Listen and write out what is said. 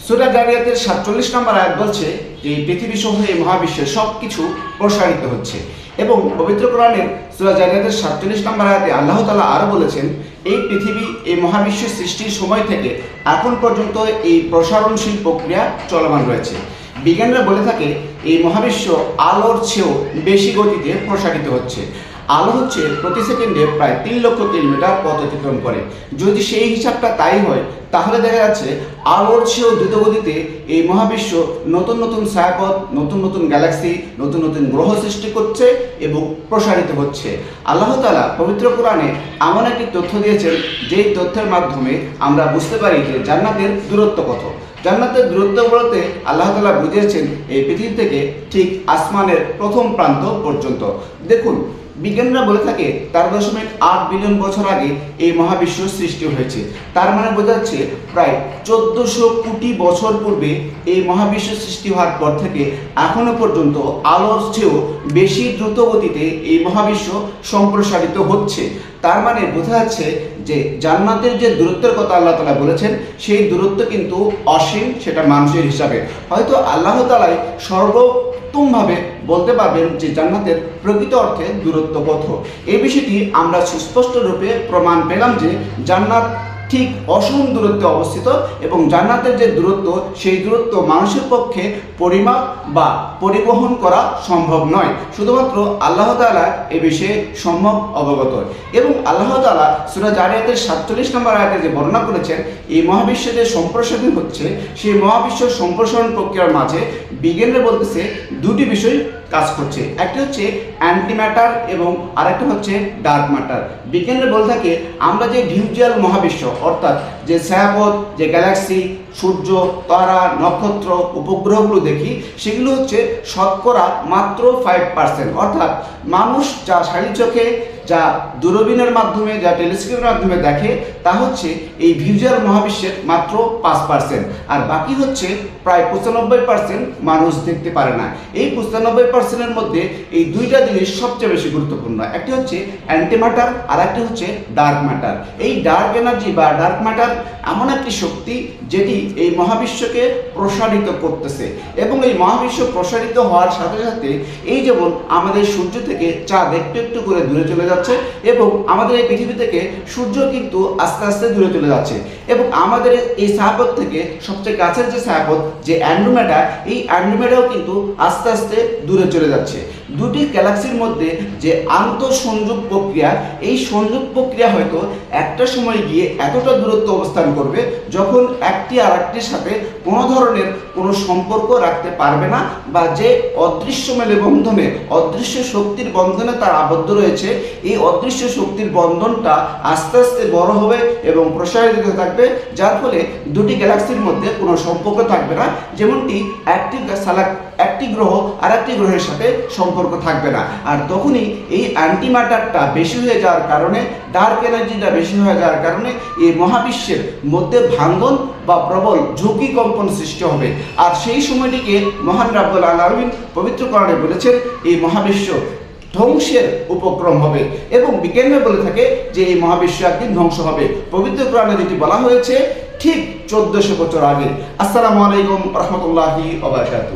সূরা জারিয়াতের ৪৭ নম্বর আয়াত বলছে যে এই পৃথিবী সহ এই মহাবিশ্বে সবকিছু প্রসারিত হচ্ছে। এবং পবিত্র কোরআনের সূরা জারিয়াতের ৪৭ নম্বর আয়াতে আল্লাহ তাআলা আরো বলেছেন, এই পৃথিবী এই মহাবিশ্ব সৃষ্টির সময় থেকে এখন পর্যন্ত এই প্রসারণশীল প্রক্রিয়া চলমান রয়েছে। বিজ্ঞানীরা বলে থাকে এই মহাবিশ্ব আলোর চেয়েও বেশি গতিতে প্রসারিত হচ্ছে। আলো হচ্ছে প্রতি সেকেন্ডে প্রায় ৩ লক্ষ কিলোমিটার পথ অতিক্রম করে। যদি সেই হিসাবটা তাই হয় তাহলে দেখা যাচ্ছে আলোর চেয়েও দ্রুত গতিতে এই মহাবিশ্ব নতুন নতুন ছায়াপথ, নতুন নতুন গ্যালাক্সি, নতুন নতুন গ্রহ সৃষ্টি করছে এবং প্রসারিত হচ্ছে। আল্লাহ তাআলা পবিত্র কোরআনে এমন একটি তথ্য দিয়েছেন যেই তথ্যের মাধ্যমে আমরা বুঝতে পারি যে জান্নাতের দূরত্ব কত। জান্নাতের দূরত্ব বলতে আল্লাহ তাআলা বুঝিয়েছেন এই পৃথিবী থেকে ঠিক আসমানের প্রথম প্রান্ত পর্যন্ত। দেখুন, বিজ্ঞানীরা বলে থাকে 4.8 বিলিয়ন বছর আগে এই মহাবিশ্ব সৃষ্টি হয়েছে। তার মানে বোঝা যাচ্ছে প্রায় 1400 কোটি বছর পূর্বে এই মহাবিশ্ব সৃষ্টি হওয়ার পর থেকে এখনো পর্যন্ত আলোর চেয়েও বেশি দ্রুত গতিতে এই মহাবিশ্ব সম্প্রসারিত হচ্ছে। তার মানে বোঝা যাচ্ছে যে জান্নাতের যে দূরত্বের কথা আল্লাহ তাআলা বলেছেন সেই দূরত্ব কিন্তু অসীম, সেটা মানুষের হিসাবে। হয়তো আল্লাহ তাআলাই সর্বোত্তমভাবে বলতে পারবেন যে জান্নাতের প্রকৃত অর্থে দূরত্ব কত। এই বিষয়টি আমরা সুস্পষ্ট রূপে প্রমাণ পেলাম যে জান্নাত ঠিক অসীম দূরত্বে অবস্থিত এবং জান্নাতের যে দূরত্ব সেই দূরত্ব মানুষের পক্ষে পরিমাপ বা পরিবহন করা সম্ভব নয়। শুধুমাত্র আল্লাহ তাআলা এ বিষয়ে সম্যক অবগত। এবং আল্লাহ তাআলা সূরা জারিয়াতের ৪৭ নম্বর আয়াতে যে বর্ণনা করেছেন এই মহাবিশ্বে যে সম্প্রসারণ হচ্ছে সেই মহাবিশ্ব সম্প্রসারণ প্রক্রিয়ার মাঝে বিজ্ঞানীরা বলতেছে দুটি বিষয় কাজ করছে। একটা হচ্ছে অ্যান্টিম্যাটার এবং আরেকটা হচ্ছে ডার্ক ম্যাটার। বিজ্ঞানীরা বলে থাকে আমরা যে ভিজুয়াল মহাবিশ্ব অর্থাৎ যে ছায়াপথ, যে গ্যালাক্সি, সূর্য, তারা, নক্ষত্র, উপগ্রহগুলো দেখি সেগুলো হচ্ছে শতকরা মাত্র 5%। অর্থাৎ মানুষ যা শারীরিক চোখে, যা দূরবীনের মাধ্যমে, যা টেলিস্কোপের মাধ্যমে দেখে তা হচ্ছে এই ভিজুয়াল মহাবিশ্বের মাত্র 5%। আর বাকি হচ্ছে প্রায় 95% মানুষ দেখতে পারে না। এই 95%-এর মধ্যে এই দুইটা জিনিস সবচেয়ে বেশি গুরুত্বপূর্ণ। একটি হচ্ছে অ্যান্টিম্যাটার আর একটি হচ্ছে ডার্ক ম্যাটার। এই ডার্ক এনার্জি বা ডার্ক ম্যাটার এমন একটি শক্তি যেটি এই মহাবিশ্বকে প্রসারিত করতেছে। এবং এই মহাবিশ্ব প্রসারিত হওয়ার সাথে সাথে এই যেমন আমাদের সূর্য থেকে চাঁদ একটু একটু করে দূরে চলে যাচ্ছে এবং আমাদের এই পৃথিবী থেকে সূর্য কিন্তু আস্তে আস্তে দূরে চলে যাচ্ছে। এবং আমাদের এই ছায়াপথ থেকে সবচেয়ে কাছের যে ছায়াপথ যে অ্যান্ড্রোমেডা, এই অ্যান্ড্রোমেডাও কিন্তু আস্তে আস্তে দূরে চলে যাচ্ছে। দুটি গ্যালাক্সির মধ্যে যে আন্তঃসংযোগ প্রক্রিয়া, এই সংযোগ প্রক্রিয়া হয়তো একটা সময় গিয়ে এতটা দূরত্ব অবস্থান করবে যখন একটি আর একটির সাথে কোনো ধরনের কোনো সম্পর্ক রাখতে পারবে না, বা যে অদৃশ্য মেলবন্ধনে, অদৃশ্য শক্তির বন্ধনে তার আবদ্ধ রয়েছে, এই অদৃশ্য শক্তির বন্ধনটা আস্তে আস্তে বড় হবে এবং প্রসারিত হতে থাকবে, যার ফলে দুটি গ্যালাক্সির মধ্যে কোনো সম্পর্ক থাকবে না। যেমনটি একটি গ্রহ আর একটি গ্রহের সাথে সম্পর্ক থাকবে না। আর তখনই এই অ্যান্টিম্যাটারটা বেশি হয়ে যাওয়ার কারণে, ডার্ক এনার্জিটা বেশি হয়ে যাওয়ার কারণে এই মহাবিশ্বের মধ্যে ভাঙ্গন বা প্রবল ঝুঁকি কম্পন সৃষ্টি হবে। আর সেই সময়টিকে মহান রাব্বুল আলামিন পবিত্র কোরআনে বলেছেন এই মহাবিশ্ব ধ্বংসের উপক্রম হবে। এবং বিজ্ঞানীরা বলে থাকে যে এই মহাবিশ্ব একদিন ধ্বংস হবে। পবিত্র কোরআনে যেটি বলা হয়েছে ঠিক 1400 বছর আগে। আসসালামু আলাইকুম ওয়া রাহমাতুল্লাহি ওয়া বারাকাতুহু।